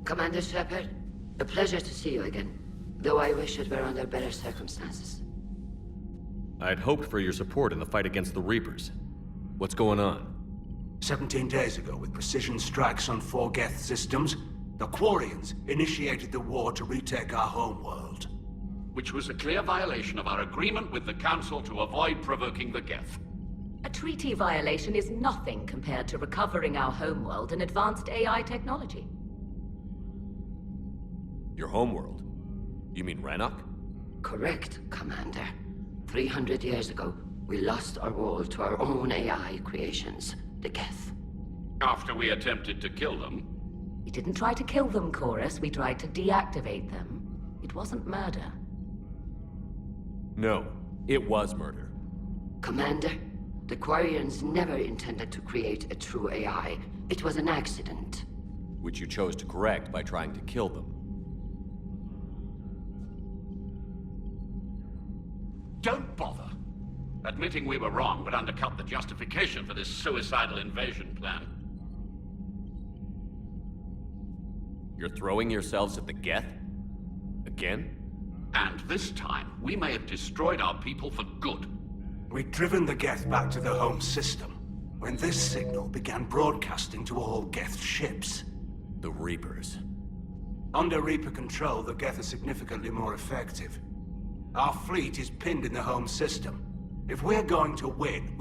Commander Shepard, a pleasure to see you again. Though I wish it were under better circumstances. I'd hoped for your support in the fight against the Reapers. What's going on? 17 days ago, with precision strikes on 4 Geth systems, the Quarians initiated the war to retake our homeworld. Which was a clear violation of our agreement with the Council to avoid provoking the Geth. A treaty violation is nothing compared to recovering our homeworld and advanced AI technology. Your homeworld? You mean Rannoch? Correct, Commander. 300 years ago, we lost our world to our own AI creations, the Geth. After we attempted to kill them. We didn't try to kill them, Chorus. We tried to deactivate them. It wasn't murder. No, it was murder. Commander, the Quarians never intended to create a true AI. It was an accident. Which you chose to correct by trying to kill them. Don't bother. Admitting we were wrong would undercut the justification for this suicidal invasion plan. You're throwing yourselves at the Geth? Again? And this time, we may have destroyed our people for good. We'd driven the Geth back to the home system, when this signal began broadcasting to all Geth ships. The Reapers. Under Reaper control, the Geth are significantly more effective. Our fleet is pinned in the home system. If we're going to win,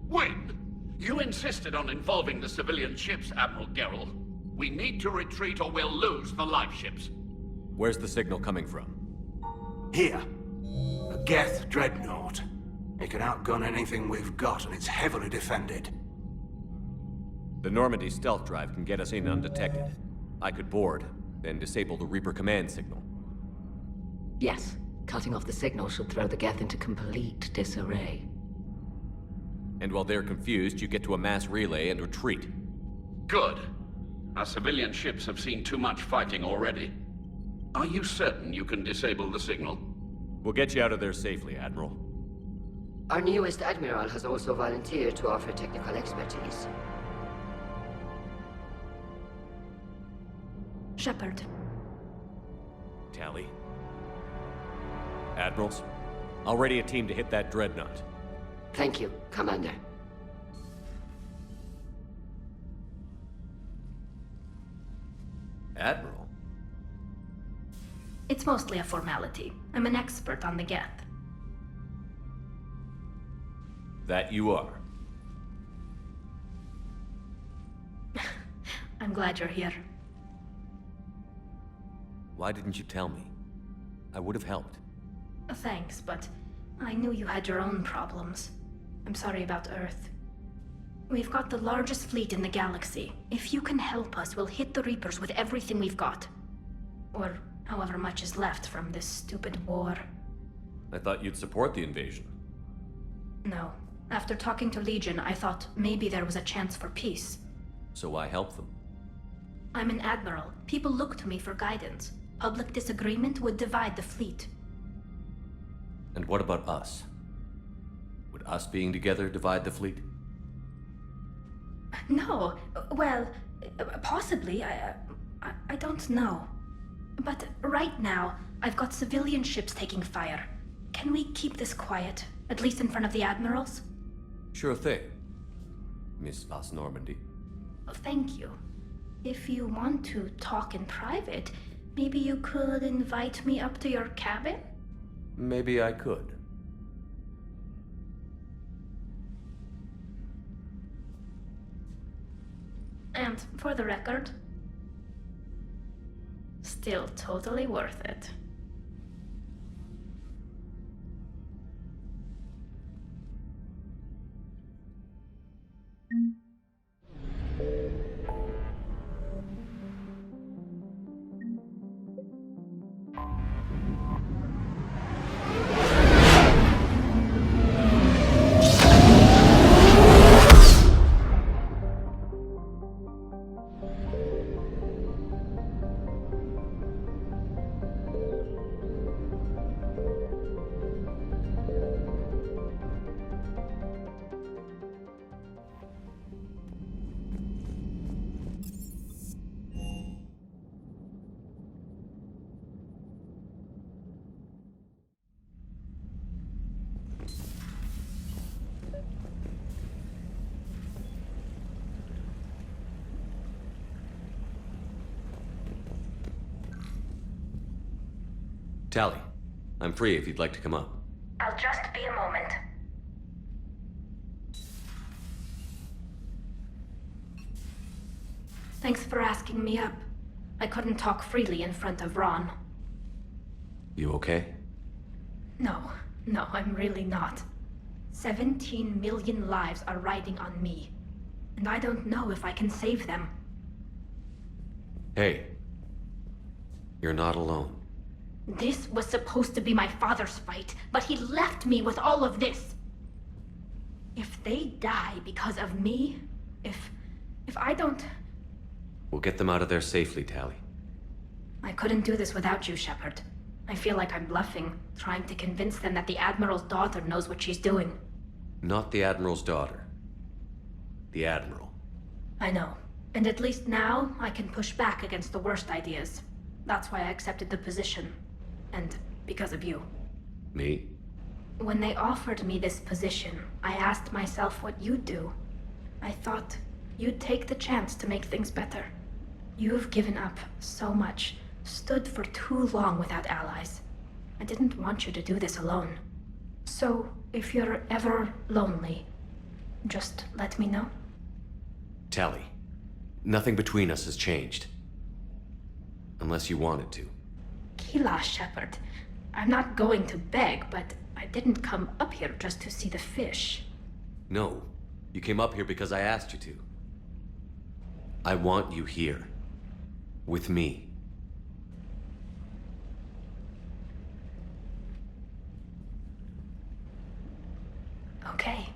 Win? You insisted on involving the civilian ships, Admiral Gerrel. We need to retreat or we'll lose the live ships. Where's the signal coming from? Here. A Geth dreadnought. It can outgun anything we've got, and it's heavily defended. The Normandy stealth drive can get us in undetected. I could board, then disable the Reaper command signal. Yes, cutting off the signal should throw the Geth into complete disarray. And while they're confused, you get to a mass relay and retreat. Good. Our civilian ships have seen too much fighting already. Are you certain you can disable the signal? We'll get you out of there safely, Admiral. Our newest Admiral has also volunteered to offer technical expertise. Shepard. Tally. Admirals, I'll ready a team to hit that dreadnought. Thank you, Commander. Admiral? It's mostly a formality. I'm an expert on the Geth. That you are. I'm glad you're here. Why didn't you tell me? I would have helped. Thanks, but I knew you had your own problems. I'm sorry about Earth. We've got the largest fleet in the galaxy. If you can help us, we'll hit the Reapers with everything we've got. Or however much is left from this stupid war. I thought you'd support the invasion. No. After talking to Legion, I thought maybe there was a chance for peace. So why help them? I'm an Admiral. People look to me for guidance. Public disagreement would divide the fleet. And what about us? Would us being together divide the fleet? No. Well, possibly. I don't know. But right now, I've got civilian ships taking fire. Can we keep this quiet? At least in front of the Admirals? Sure thing, Miss Vas Normandy. Thank you. If you want to talk in private, maybe you could invite me up to your cabin? Maybe I could. And for the record, still totally worth it. Tally, I'm free if you'd like to come up. I'll just be a moment. Thanks for asking me up. I couldn't talk freely in front of Ron. You okay? No, I'm really not. 17 million lives are riding on me. And I don't know if I can save them. Hey. You're not alone. This was supposed to be my father's fight, but he left me with all of this. If they die because of me, if I don't... We'll get them out of there safely, Tally. I couldn't do this without you, Shepard. I feel like I'm bluffing, trying to convince them that the Admiral's daughter knows what she's doing. Not the Admiral's daughter. The Admiral. I know. And at least now, I can push back against the worst ideas. That's why I accepted the position. And because of you. Me? When they offered me this position, I asked myself what you'd do. I thought you'd take the chance to make things better. You've given up so much, stood for too long without allies. I didn't want you to do this alone. So, if you're ever lonely, just let me know. Tally, nothing between us has changed. Unless you wanted to. Kila, Shepard. I'm not going to beg, but I didn't come up here just to see the fish. No, you came up here because I asked you to. I want you here. With me. Okay.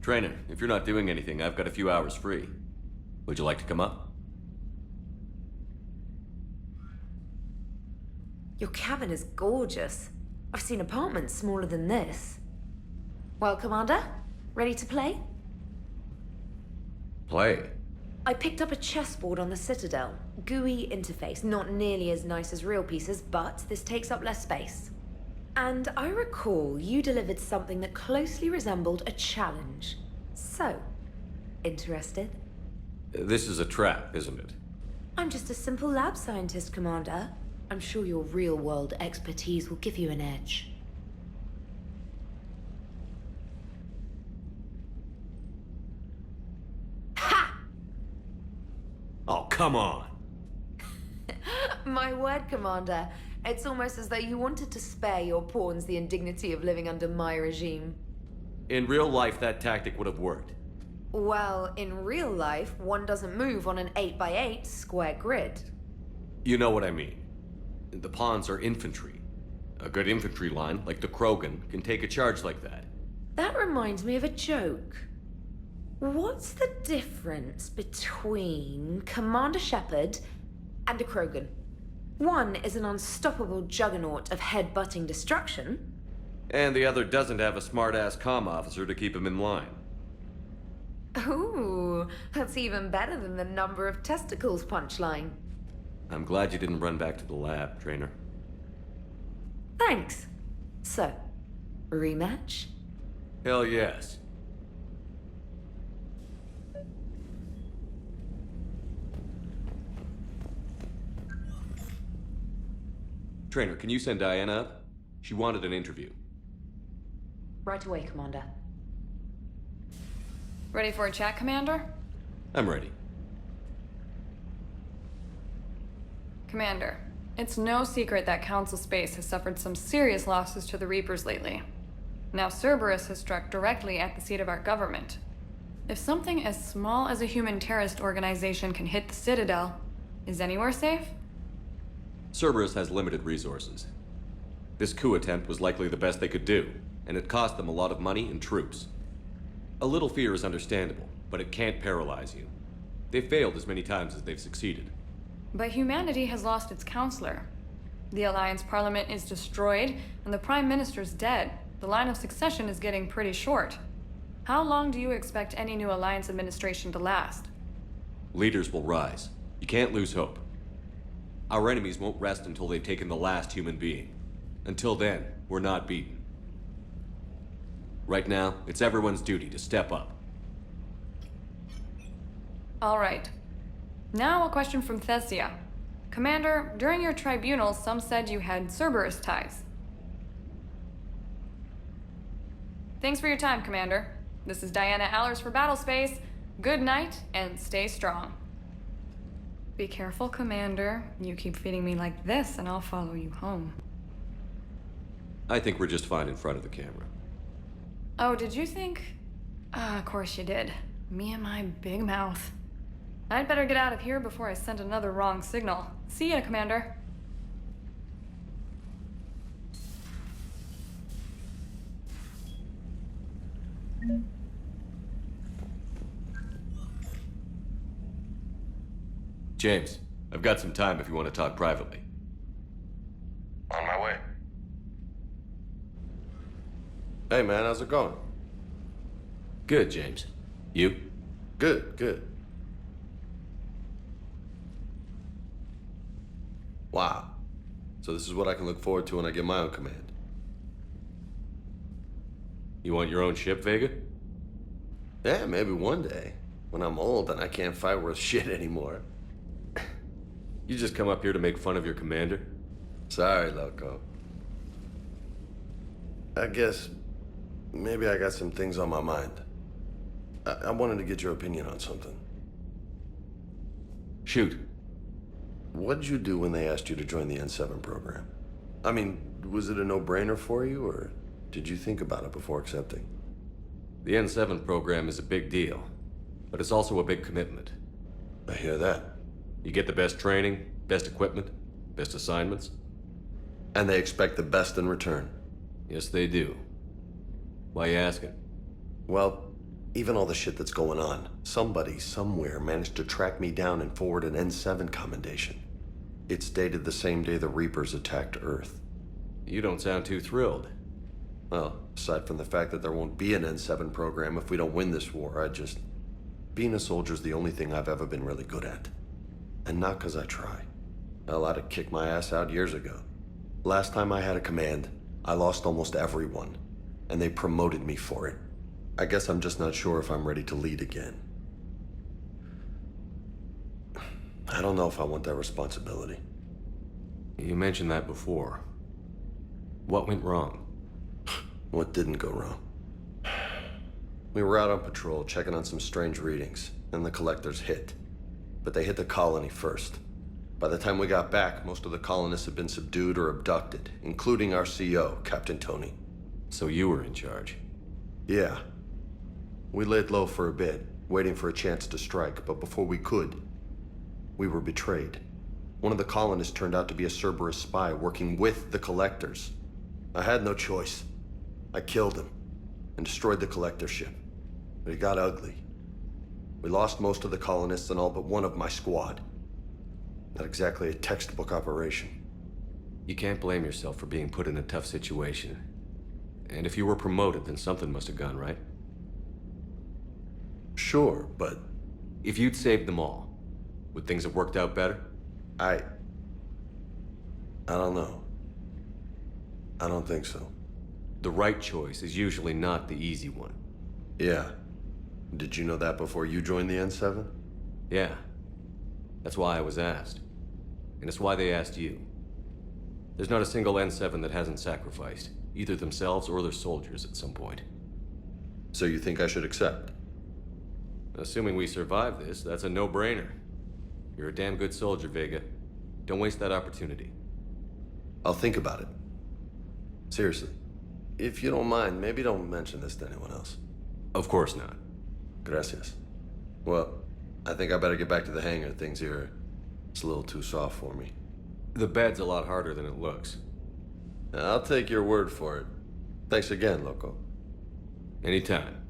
Trainer, if you're not doing anything, I've got a few hours free. Would you like to come up? Your cabin is gorgeous. I've seen apartments smaller than this. Well, Commander, ready to play? Play? I picked up a chessboard on the Citadel. GUI interface, not nearly as nice as real pieces, but this takes up less space. And I recall you delivered something that closely resembled a challenge. So, interested? This is a trap, isn't it? I'm just a simple lab scientist, Commander. I'm sure your real-world expertise will give you an edge. Ha! Oh, come on! My word, Commander. It's almost as though you wanted to spare your pawns the indignity of living under my regime. In real life, that tactic would have worked. Well, in real life, one doesn't move on an 8x8 square grid. You know what I mean. The pawns are infantry. A good infantry line, like the Krogan, can take a charge like that. That reminds me of a joke. What's the difference between Commander Shepard and a Krogan? One is an unstoppable juggernaut of head-butting destruction. And the other doesn't have a smart-ass comm officer to keep him in line. Ooh, that's even better than the number of testicles punchline. I'm glad you didn't run back to the lab, Trainer. Thanks. So, rematch? Hell yes. Trainer, can you send Diana up? She wanted an interview. Right away, Commander. Ready for a chat, Commander? I'm ready. Commander, it's no secret that Council Space has suffered some serious losses to the Reapers lately. Now Cerberus has struck directly at the seat of our government. If something as small as a human terrorist organization can hit the Citadel, is anywhere safe? Cerberus has limited resources. This coup attempt was likely the best they could do, and it cost them a lot of money and troops. A little fear is understandable, but it can't paralyze you. They've failed as many times as they've succeeded. But humanity has lost its counselor. The Alliance Parliament is destroyed, and the Prime Minister's dead. The line of succession is getting pretty short. How long do you expect any new Alliance administration to last? Leaders will rise. You can't lose hope. Our enemies won't rest until they've taken the last human being. Until then, we're not beaten. Right now, it's everyone's duty to step up. All right. Now a question from Thessia. Commander, during your tribunal, some said you had Cerberus ties. Thanks for your time, Commander. This is Diana Allers for Battlespace. Good night, and stay strong. Be careful, Commander. You keep feeding me like this, and I'll follow you home. I think we're just fine in front of the camera. Oh, did you think? Of course you did. Me and my big mouth. I'd better get out of here before I send another wrong signal. See ya, Commander. James, I've got some time if you want to talk privately. On my way. Hey man, how's it going? Good, James. You? Good, good. Wow. So this is what I can look forward to when I get my own command. You want your own ship, Vega? Yeah, maybe one day. When I'm old and I can't fight worth shit anymore. You just come up here to make fun of your commander? Sorry, Loco. I guess maybe I got some things on my mind. I wanted to get your opinion on something. Shoot. What did you do when they asked you to join the N7 program? I mean, was it a no-brainer for you, or did you think about it before accepting? The N7 program is a big deal, but it's also a big commitment. I hear that. You get the best training, best equipment, best assignments. And they expect the best in return. Yes, they do. Why you asking? Well, even all the shit that's going on, somebody somewhere managed to track me down and forward an N7 commendation. It's dated the same day the Reapers attacked Earth. You don't sound too thrilled. Well, aside from the fact that there won't be an N7 program if we don't win this war, being a soldier's the only thing I've ever been really good at. And not 'cause I try. Hell, I'd have kicked my ass out years ago. Last time I had a command, I lost almost everyone, and they promoted me for it. I guess I'm just not sure if I'm ready to lead again. I don't know if I want that responsibility. You mentioned that before. What went wrong? What didn't go wrong? We were out on patrol, checking on some strange readings, and the collectors hit. But they hit the colony first. By the time we got back, most of the colonists had been subdued or abducted, including our CO, Captain Tony. So you were in charge? Yeah. We laid low for a bit, waiting for a chance to strike, but before we could, we were betrayed. One of the colonists turned out to be a Cerberus spy working with the collectors. I had no choice. I killed him and destroyed the collector ship. But it got ugly. We lost most of the colonists and all but one of my squad. Not exactly a textbook operation. You can't blame yourself for being put in a tough situation. And if you were promoted, then something must have gone right. Sure, but... If you'd saved them all, would things have worked out better? I don't know. I don't think so. The right choice is usually not the easy one. Yeah. Did you know that before you joined the N7? Yeah. That's why I was asked. And it's why they asked you. There's not a single N7 that hasn't sacrificed, either themselves or their soldiers at some point. So you think I should accept? Assuming we survive this, that's a no-brainer. You're a damn good soldier, Vega. Don't waste that opportunity. I'll think about it. Seriously. If you don't mind, maybe don't mention this to anyone else. Of course not. Gracias. Well, I think I better get back to the hangar. Things here, it's a little too soft for me. The bed's a lot harder than it looks. I'll take your word for it. Thanks again, Loco. Anytime.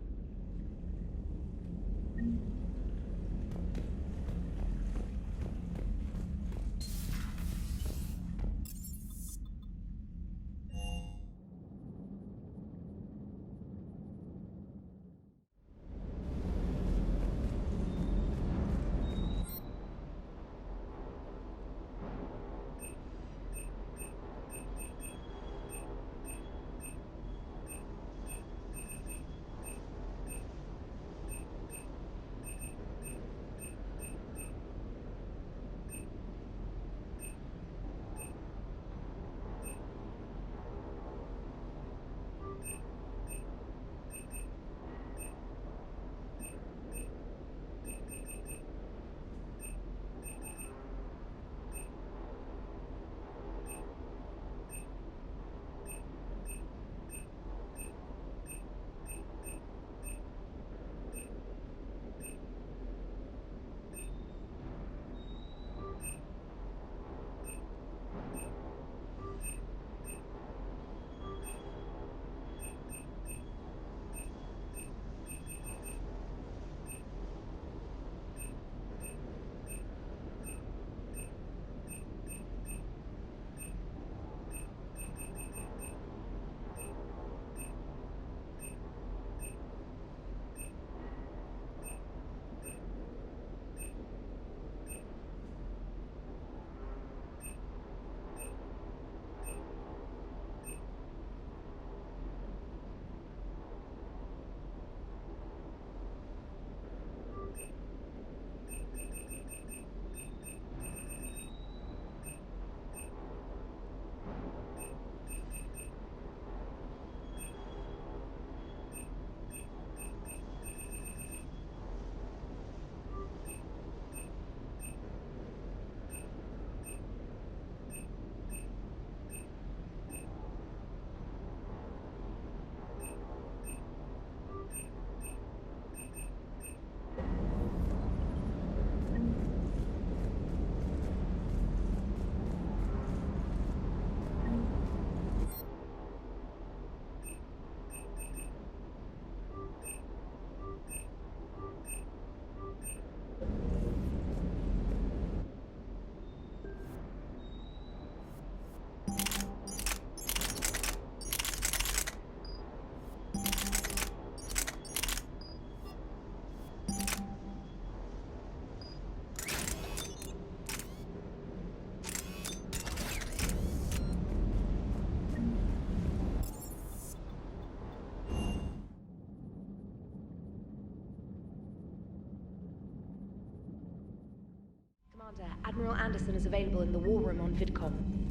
Commander, Admiral Anderson is available in the war room on VidCom.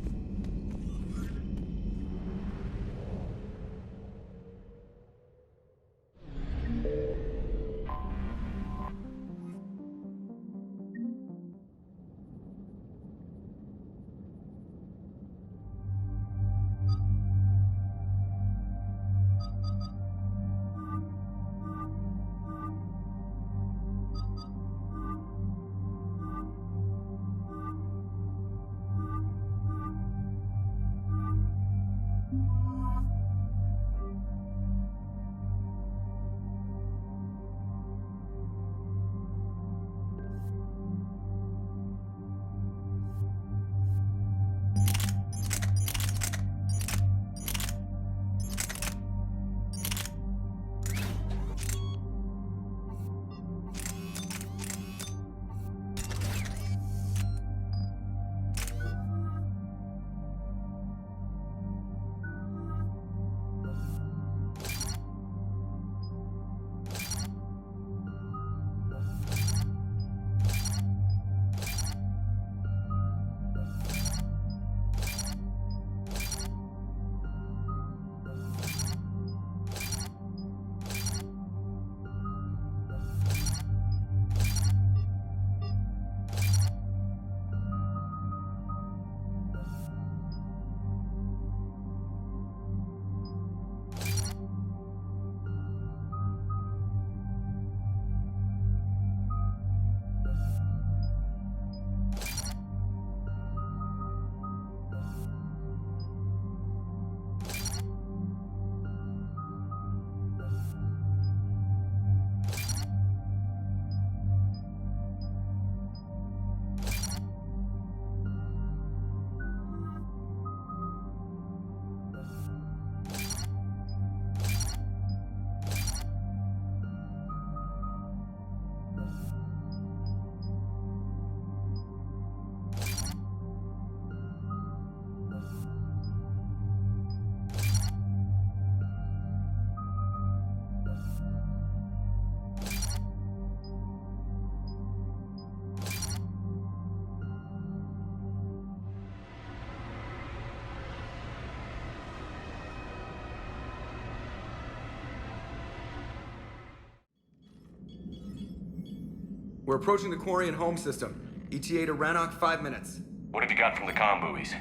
We're approaching the Quarian home system. ETA to Rannoch, 5 minutes. What have you got from the comm buoys?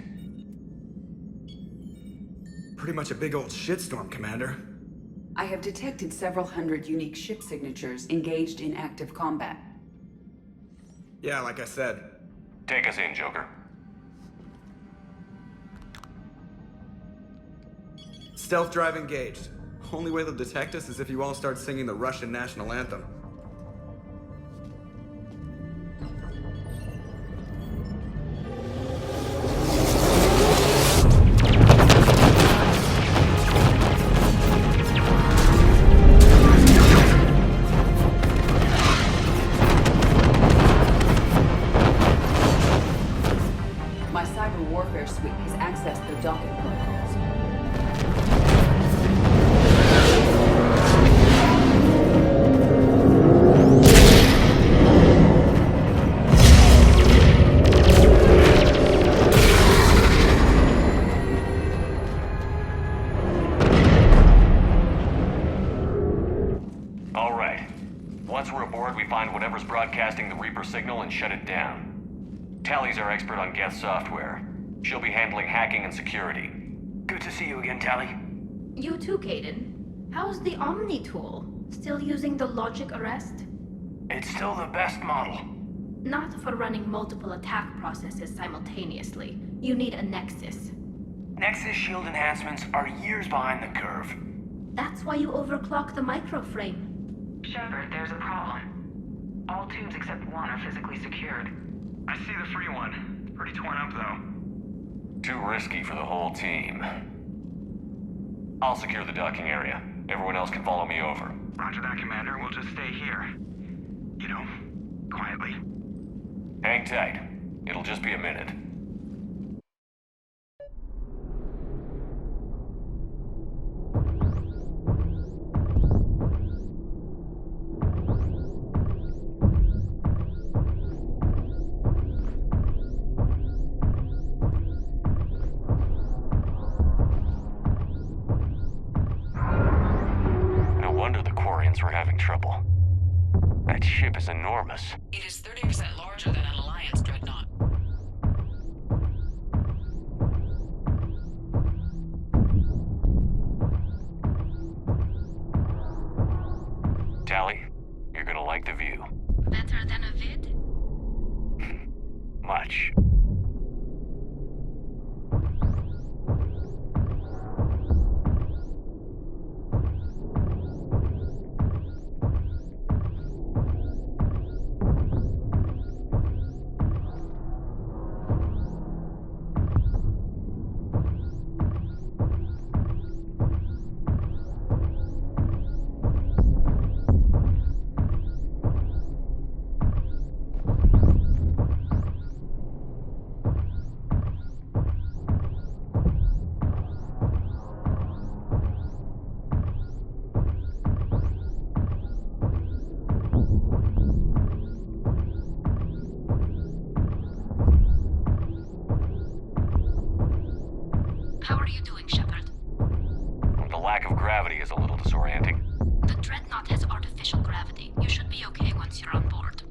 Pretty much a big old shitstorm, Commander. I have detected several hundred unique ship signatures engaged in active combat. Yeah, like I said. Take us in, Joker. Stealth drive engaged. Only way they'll detect us is if you all start singing the Russian national anthem. My cyber warfare suite has accessed their docking protocols. All right. Once we're aboard, we find whatever's broadcasting the Reaper signal and shut it down. Tally's our expert on Geth software. She'll be handling hacking and security. Good to see you again, Tally. You too, Caden. How's the Omni tool? Still using the logic arrest? It's still the best model. Not for running multiple attack processes simultaneously. You need a Nexus. Nexus shield enhancements are years behind the curve. That's why you overclock the microframe. Shepard, there's a problem. All tubes except one are physically secured. I see the free one. Pretty torn up, though. Too risky for the whole team. I'll secure the docking area. Everyone else can follow me over. Roger that, Commander. We'll just stay here. You know, quietly. Hang tight. It'll just be a minute. Guardians were having trouble. That ship is enormous. It is 30% larger than an Alliance dreadnought. Tally, you're gonna like the view. Better than a vid? Much. How are you doing, Shepard? The lack of gravity is a little disorienting. The dreadnought has artificial gravity. You should be okay once you're on board.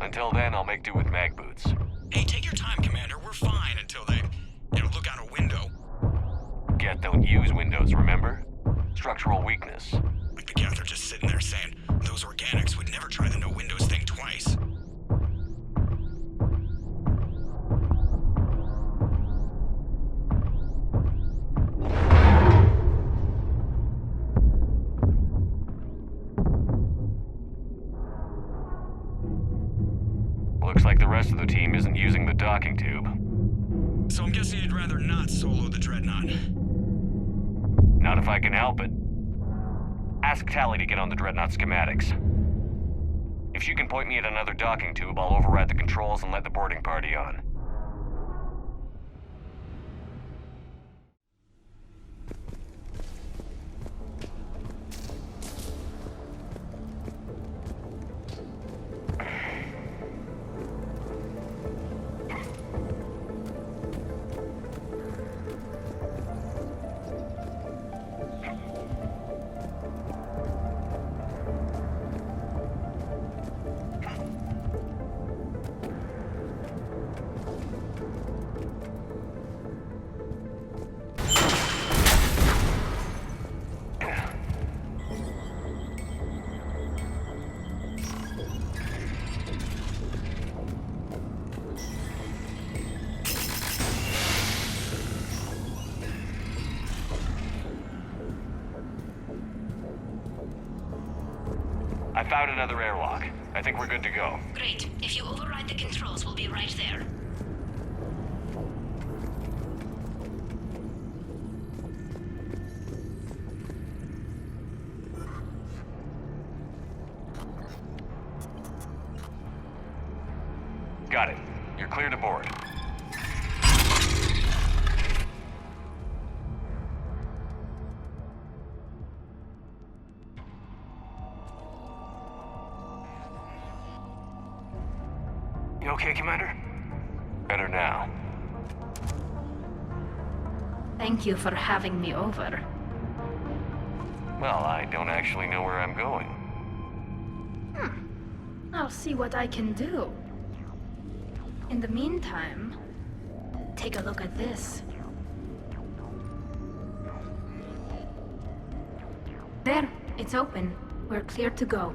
Until then, I'll make do with mag boots. Hey, take your time, Commander. We're fine until they, look out a window. Geth don't use windows, remember? Structural weakness. Like the Geth are just sitting there saying, those organics would never try the no windows thing twice. Looks like the rest of the team isn't using the docking tube. So I'm guessing you'd rather not solo the dreadnought. Not if I can help it. Ask Tally to get on the dreadnought schematics. If she can point me at another docking tube, I'll override the controls and let the boarding party on. I found another airlock. I think we're good to go. Great. If you override the controls, we'll be right there. Got it. You're clear to board. You okay, Commander? Better now. Thank you for having me over. Well, I don't actually know where I'm going. I'll see what I can do. In the meantime, take a look at this. There, it's open. We're clear to go.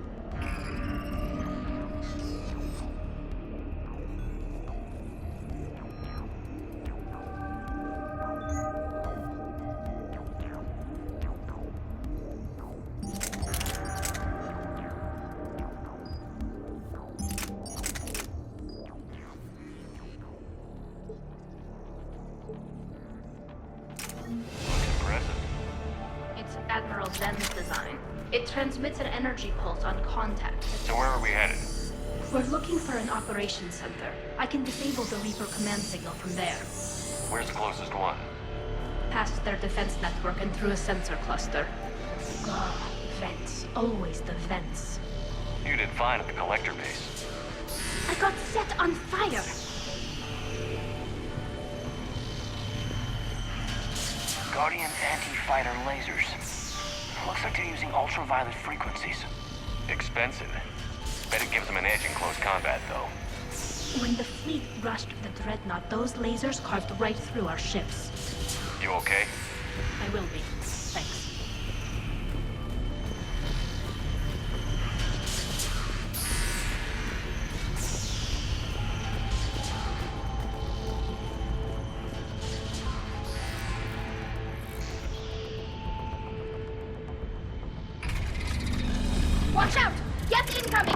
It's Admirals' lens design. It transmits an energy pulse on contact. So where are we headed? We're looking for an operations center. I can disable the Reaper command signal from there. Where's the closest one? Past their defense network and through a sensor cluster. Oh, vents. Always the vents. You did fine at the collector base. I got set on fire! Guardian's anti-fighter lasers. Looks like they're using ultraviolet frequencies. Expensive. Bet it gives them an edge in close combat, though. When the fleet rushed the Dreadnought, those lasers carved right through our ships. You okay? I will be. Thanks. Watch out! Get incoming!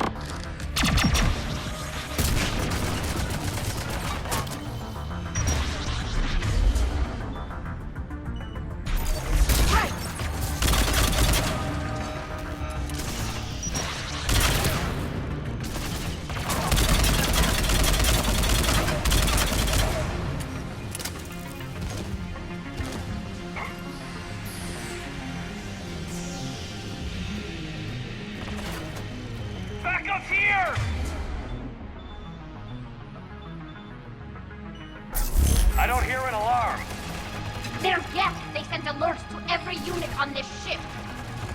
Backup's here! I don't hear an alarm. They're Geth! They sent alerts to every unit on this ship!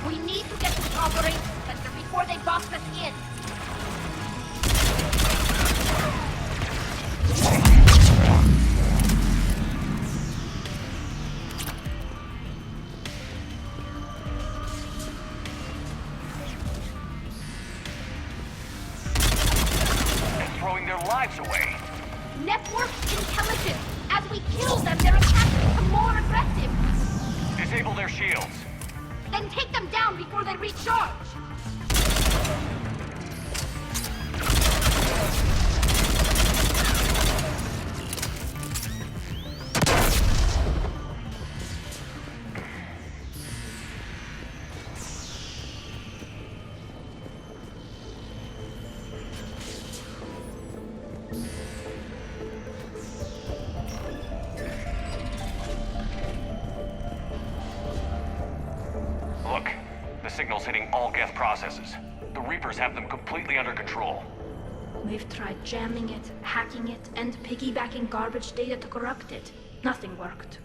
We need to get to the operations center before they box us in! They're throwing their lives away. Network intelligence! As we kill them, their attacks become more aggressive! Disable their shields. Then take them down before they recharge! Look, the signal's hitting all Geth processes. The Reapers have them completely under control. We've tried jamming it, hacking it, and piggybacking garbage data to corrupt it. Nothing worked.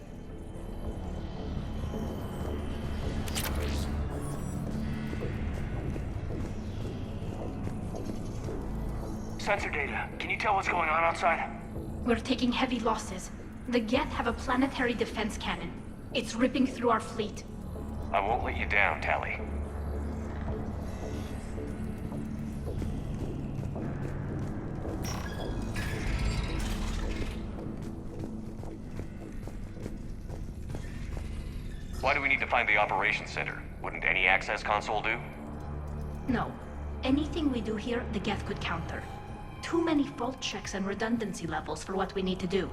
Sensor data. Can you tell what's going on outside? We're taking heavy losses. The Geth have a planetary defense cannon. It's ripping through our fleet. I won't let you down, Tally. Why do we need to find the operations center? Wouldn't any access console do? No. Anything we do here, the Geth could counter. Too many fault checks and redundancy levels for what we need to do.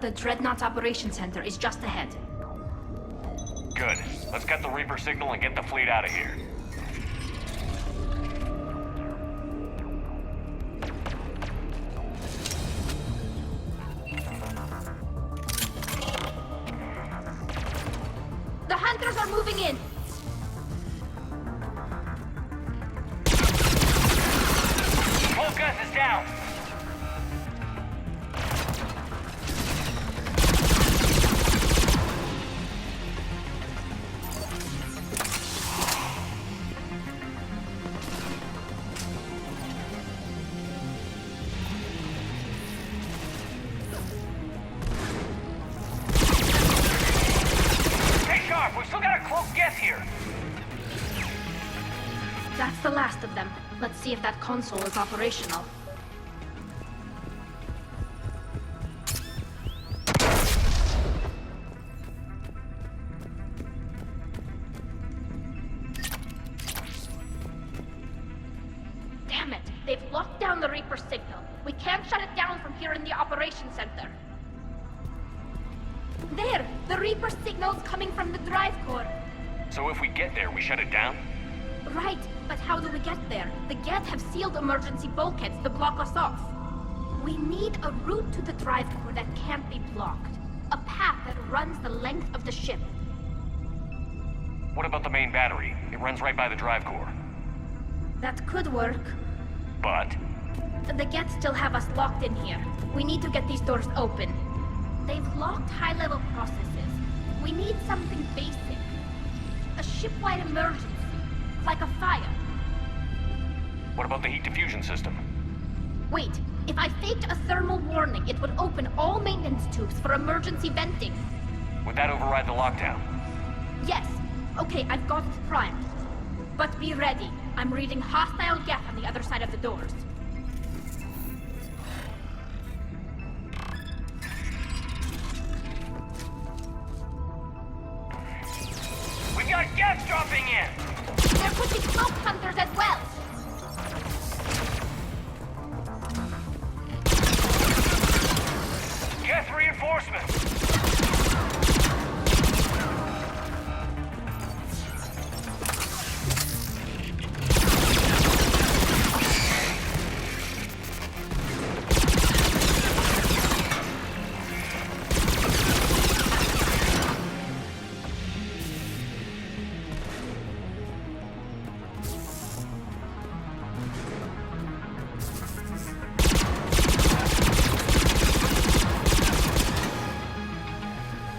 The Dreadnought's Operations Center is just ahead. Good. Let's get the Reaper signal and get the fleet out of here. The hunters are moving in! Focus is down! We've still got a close guess here. That's the last of them. Let's see if that console is operational. Damn it! They've locked down the Reaper signal. We can't shut it down from here in the operations center. There! The Reaper signal's coming from the drive core. So if we get there, we shut it down? Right, but get there, the Geth have sealed emergency bulkheads to block us off. We need a route to the drive core that can't be blocked. A path that runs the length of the ship. What about the main battery? It runs right by the drive core. That could work. But? The Geth still have us locked in here. We need to get these doors open. They've locked high-level processes. We need something basic. A ship-wide emergency. Like a fire. What about the heat diffusion system? Wait, if I faked a thermal warning, it would open all maintenance tubes for emergency venting. Would that override the lockdown? Yes. Okay, I've got it primed. But be ready. I'm reading hostile Geth on the other side of the doors. We've got Geth dropping in! There could be smoke hunters as well. Geth reinforcements!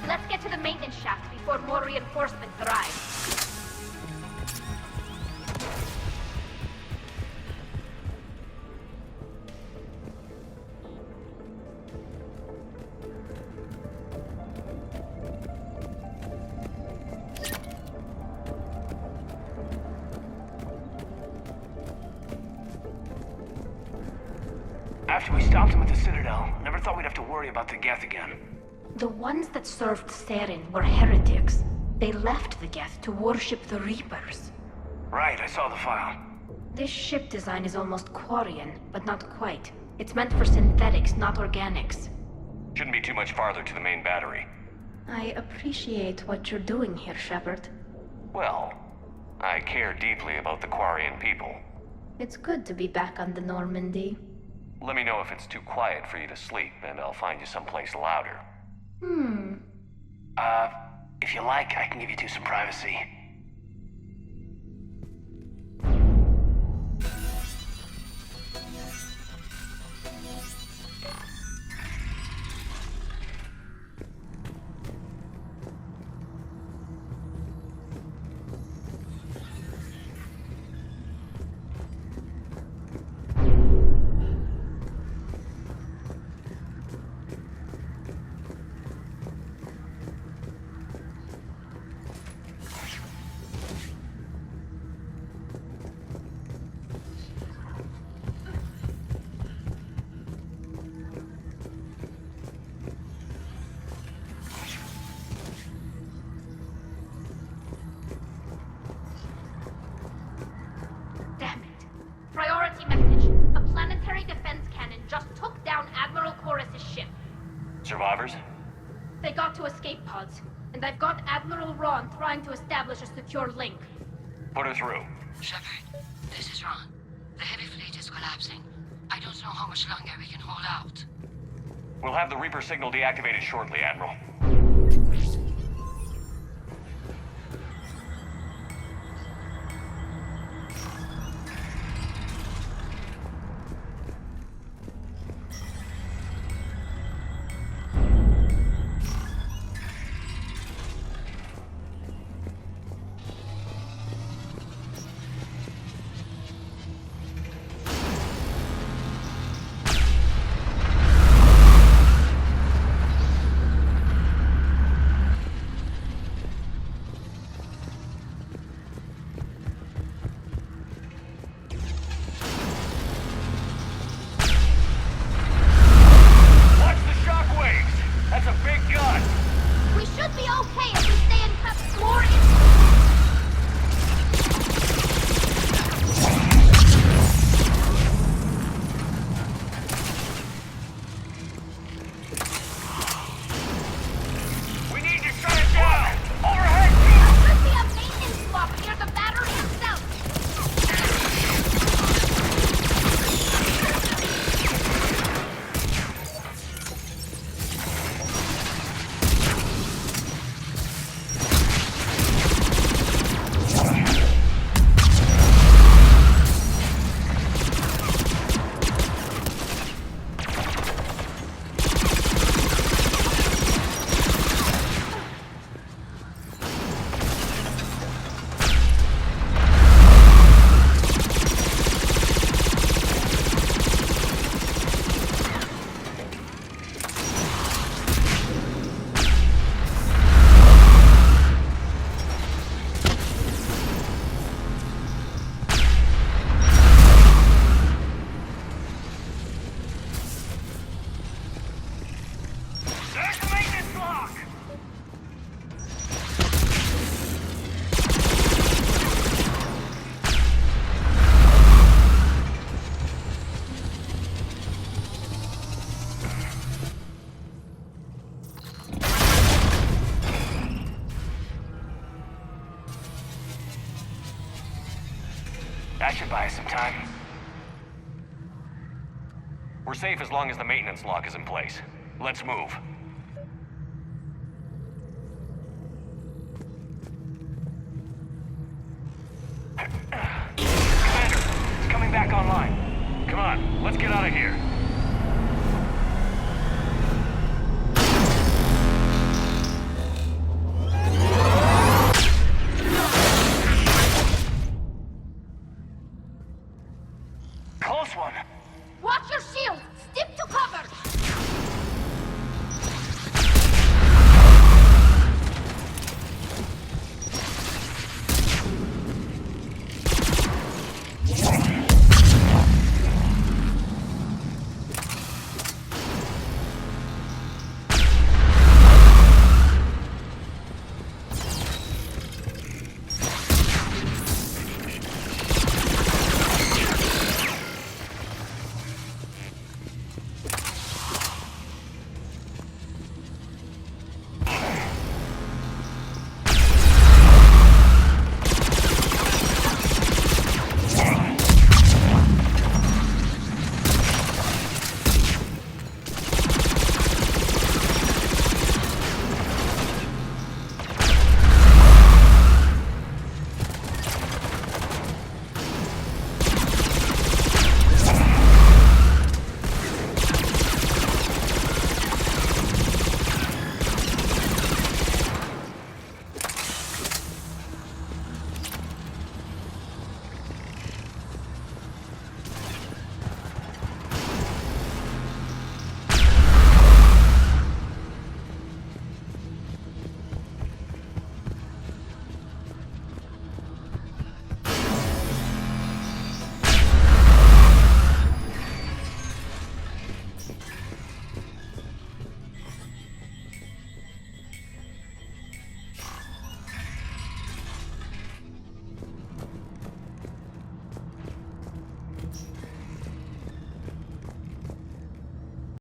Let's get to the maintenance shaft before more reinforcements arrive. After we stopped him at the Citadel, never thought we'd have to worry about the Geth again. The ones that served Saren were heretics. They left the Geth to worship the Reapers. Right, I saw the file. This ship design is almost Quarian, but not quite. It's meant for synthetics, not organics. Shouldn't be too much farther to the main battery. I appreciate what you're doing here, Shepard. Well, I care deeply about the Quarian people. It's good to be back on the Normandy. Let me know if it's too quiet for you to sleep, and I'll find you someplace louder. If you like, I can give you two some privacy. Damn it. Priority message. A planetary defense cannon just took down Admiral Chorus's ship. Survivors? They got to escape pods, and I've got Admiral Ron trying to establish a secure link. Put her through. Shepard, this is Ron. The heavy fleet is collapsing. I don't know how much longer we can hold out. We'll have the Reaper signal deactivated shortly, Admiral. should buy us some time. We're safe as long as the maintenance lock is in place. Let's move. Commander, it's coming back online. Come on, let's get out of here. Close one. Watch your shield! Stick to cover!